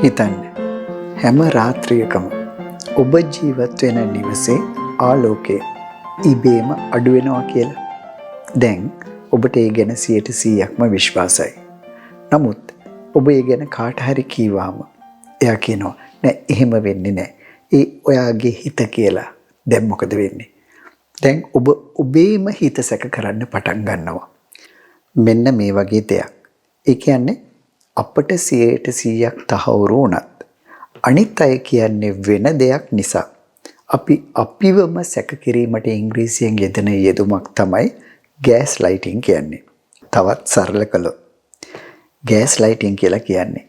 හිතන්න හැම රාත්‍රියකම ඔබ ජීවත් වෙන නිවසේ ආලෝකය ඉබේම අඩු වෙනවා කියලා. දැන් ඔබට ඒ ගැන 100%ක්ම විශ්වාසයි. නමුත් ඔබ ඒ ගැන කාට හරි කීවාම එයා කියනවා නෑ එහෙම වෙන්නේ නෑ. ඒ ඔයාගේ හිත කියලා. දැන් මොකද වෙන්නේ? දැන් ඔබ ඔබේම හිත සැක කරන්න පටන් ගන්නවා. මෙන්න මේ වගේ දෙයක්. ඒ කියන්නේ අපට 100%ක් තහවුරු වුණත් අනිත් අය කියන්නේ වෙන දෙයක් නිසා අපි අපිවම සැක කිරීමට ඉංග්‍රීසියෙන් යෙදෙන යෙදුමක් තමයි ගෑස් ලයිටිං කියන්නේ. තවත් සරල කළොත් ගෑස් ලයිටිං කියලා කියන්නේ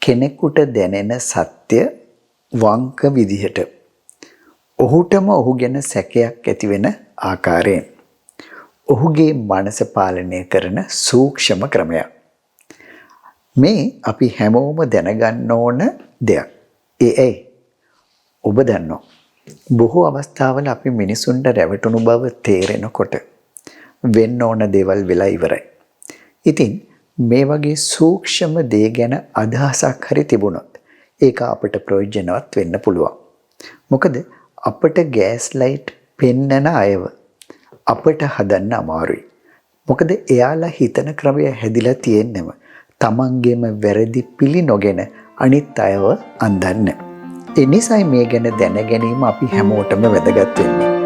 කෙනෙකුට දැනෙන සත්‍ය වංක විදිහට ඔහුටම ඔහු ගැන සැකයක් ඇති වෙන ආකාරයෙන් ඔහුගේ මනස පාලනය කරන සූක්ෂම ක්‍රමයක්. මේ අපි හැමෝම දැනගන්න ඕන දෙයක්. ඒ ඔබ දන්නවා. බොහෝ අවස්ථාවල අපි මිනිසුන්ට රැවටුණු බව තේරෙනකොට වෙන්න ඕන දේවල් වෙලා ඉවරයි. ඉතින් මේ වගේ සූක්ෂම දේ ගැන අදහසක් හරි තිබුණොත් ඒක අපට ප්‍රයෝජනවත් වෙන්න පුළුවන්. මොකද අපට ගෑස් ලයිට් පෙන්නන අයව අපට හදන්න අමාරුයි. මොකද එයාලා හිතන ක්‍රමය හැදිලා තියෙන්නම තමන්ගේම වැරදි පිළි නොගෙන අනිත් අයව අන්දන්න. ඒ නිසායි මේ ගැන දැන ගැනීම අපි හැමෝටම වැදගත් වෙන්නේ.